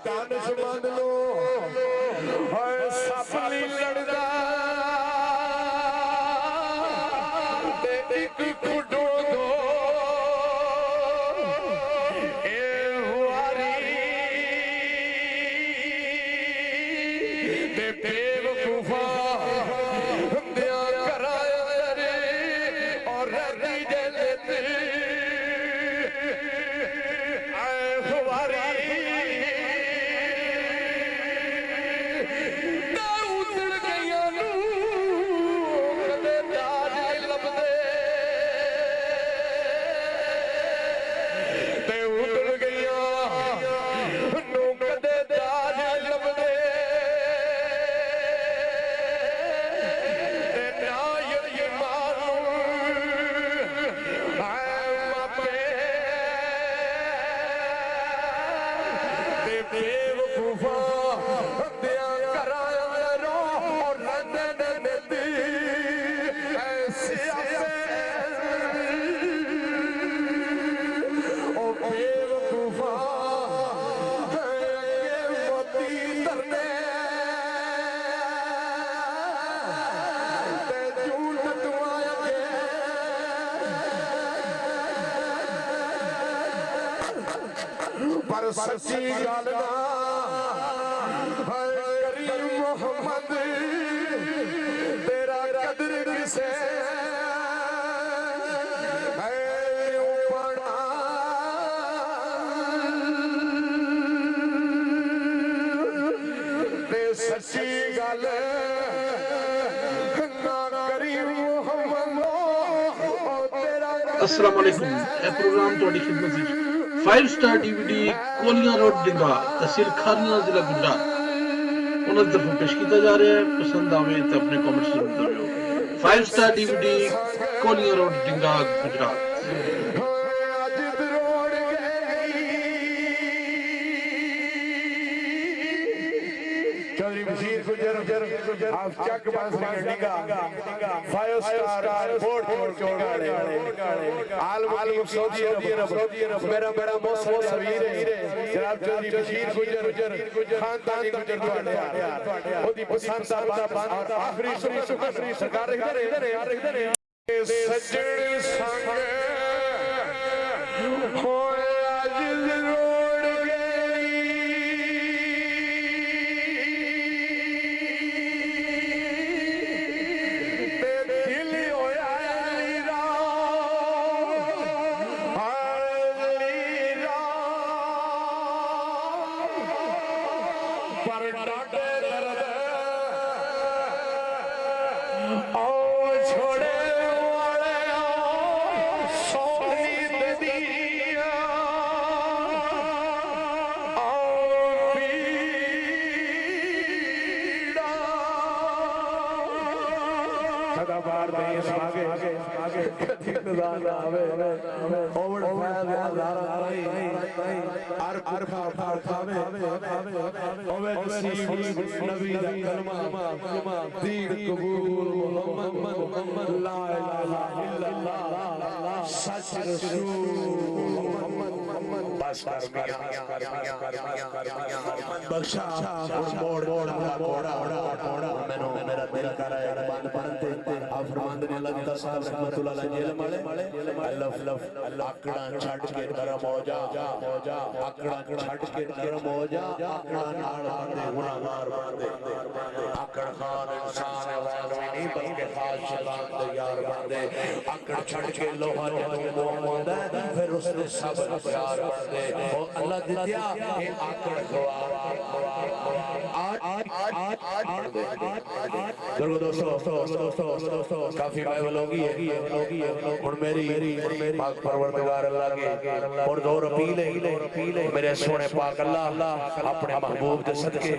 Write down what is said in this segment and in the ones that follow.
दानिशमंद लो हाय सफली लड़दा ते एक कुडो दो ए हुआरी ते बेवकूफा दिया कराया रे और रदी जलते आए हुआरी पर सच्ची गल ना करीम मोहम्मद तेरा कदर किसे सच्ची गल अस्सलाम वालेकुम प्रोग्राम थोड़ी खिदमत में 5 स्टार डीवीडी कोलियां रोड डिंगा तहसील खानिया जिला गुजरात उन्हें दफा पेश किया जा रहा है। पसंद आवे तो अपने कमेंट्स जरूर दो। 5 स्टार डीवीडी कोलियां रोड डिंगा गुजरात। आप चक बस डिंगा 5 स्टार बोर्ड छोड़ आलम सऊदी अरब मेरा बड़ा मौसम सवीर है जनाब चौधरी बशीर गुजर खानदानी गुजर ਤੁਹਾਡੇ ਉਹਦੀ ਪਸੰਦ ਦਾ ਬੰਦ ਆਖਰੀ ਸਰਕਾਰ ਰੱਖਦੇ ਨੇ ਸੱਜਣ ਸੰਗ ਹੋਏ ਅੱਜ ਰੋੜ बख्शा मोड़ मेरा दिल कर रहा है बंद पढ़ते आप फरमाते हैं अल्लाह दा साहब रहमतुल्लाह अलैहि जेल माले आकड़ा छड़ के नरम हो जा आकड़ा छड़ के नरम हो जा आकड़ा नाल बंदे गुनाहगार बंदे आकड़ खान इंसान है नहीं बल्कि खास शैतान दे यार बंदे आकड़ छड़ के लोहा जदों मोम होंदा फिर उसने सब प्यार बंदे ओ अल्लाह दित्या ए आकड़ खवा दोस्तों काफी महफिल होगी है और मेरी पाक परवरदिगार अल्लाह के और दो अपील है मेरे सोने पाक अल्लाह अपने महबूब दे सदके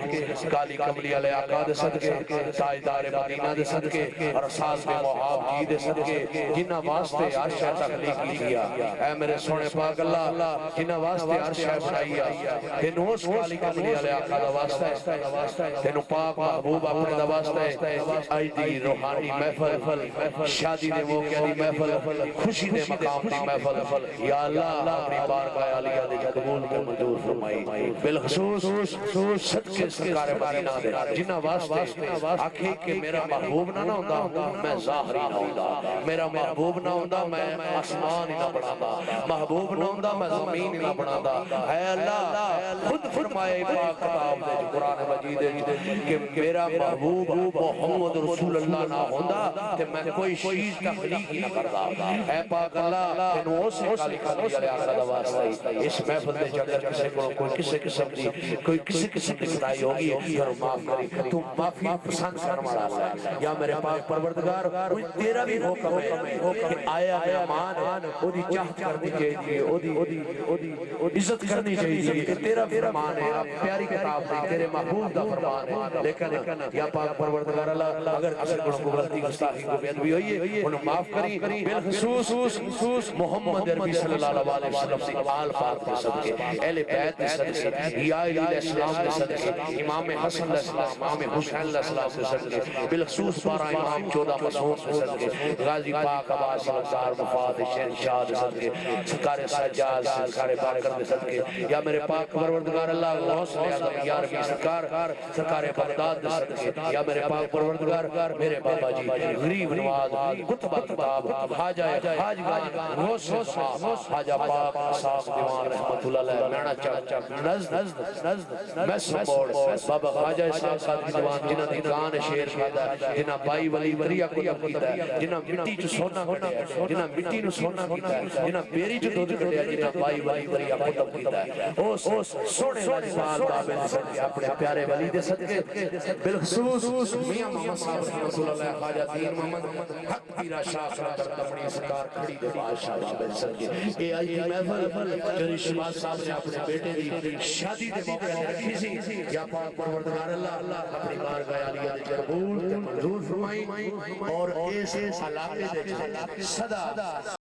काली कमली वाले आका दे सदके ताजदार मदीना दे सदके और सास के मुहाब जी दे सदके जिन्ना वास्ते अर्श तखलीक किया ऐ मेरे सोने पाक अल्लाह जिन्ना वास्ते अर्श बनाई तेनू उस काली कमली वाले आका दा वास्ता है तेनू पाक महबूब अपने दा वास्ता है आज दी रूहानी महफिल शादी दे मौके दी महफिल खुशी दे मकाम दी महफिल या अल्लाह अपनी बारगाह आलिया दे कबूल के मंजूर फरमाई बिलखसूस सदके सरकार मदीना दे जिन्ना वास्ते आखे कि मेरा महबूब ना होंदा मैं ज़ाहिरी ना होंदा मेरा महबूब ना होंदा मैं आसमान ही ना बनांदा महबूब ना होंदा मैं ज़मीन ही ना बनांदा है अल्लाह खुद फरमाए पाक किताब दे कुरान मजीद दे कि मेरा महबूब मोहम्मद रसूल अल्लाह ना होंदा ते मैं कोई चीज तखलीक ही ना करदा है पाक अल्लाह तेनू उस काली काली वाले आका दा वास्ता इस महफिल दे जगर किसी को कोई किसी किस्म दी कोई किसी की सुनाई होगी कर माफ करी तू माफी पसंद करने वाला है या मेरे पाक परवरदिगार कोई तेरा भी हुक्म है कि आया मेहमान ओदी चाहत करनी चाहिए ओदी इज्जत करनी चाहिए कि तेरा फरमान है प्यारी किताब है तेरे महबूब दा फरमान है लेकिन या पाक परवरदिगार अल्लाह अगर किसी को गलती गुस्ताखी को बेअदबी हुई है उन्हें माफ करी बिलखसूस मोहम्मद अरबी सल्लल्लाहु अलैहि वसल्लम से आल पाक के सदके अहले बैत के सदके या इस्लाम के सदके इमाम हसन अलैहिस्सलाम इमाम हुसैन अलैहिस्सलाम के सदके बिलखसूस 12 इमाम 14 मासूम के सदके गाजी पाक अब्बास सरकार वफात शहंशाह के सदके सरकार सज्जाद सरकार बाकर के सदके या मेरे पाक परवरदिगार अल्लाह गौसे आज़म या रबी सरकार बगदाद के सदके या मेरे पाक परवरदिगार मेरे बाबा जी गरीब नवाज कुतुब किताब हाजा गौसे हाजा पाक साहब दीवान रहमतुल्लाह अलैह मैना चक नज़द मैं सपोर्ट बाबा ख्वाजा साहब सादी दीवान जिन्हां दी जान शेर खादा जिन्हां बाई वली दरिया कुतुब कीता जिन्हां मिट्टी च सोना कढया जिन्हां मिट्टी नु सोना कीता जिन्हां बेरी च दूध कढया जिन्हां बाई वली दरिया कुतुब कीता उस सोने लाल बाबे दे सदके अपने प्यारे वली दे सदके बिलखसूस मियां मोहम्मद साहब रहमतुल्लाह अलैह ख्वाजा दीन मोहम्मद हक पीरा शाह सरकार अपनी सरकार खड़ी दे बादशाह बाबे दे सदके ए आई महफिल जरी शबाज साहब ने अपने बेटे दी शादी दे मौके ते रखी सी या पाक परवरदिगार अल्लाह अपनी बारगाह आलिया दे कबूल ते मंजूर फरमाई और इस इलाके दे सदा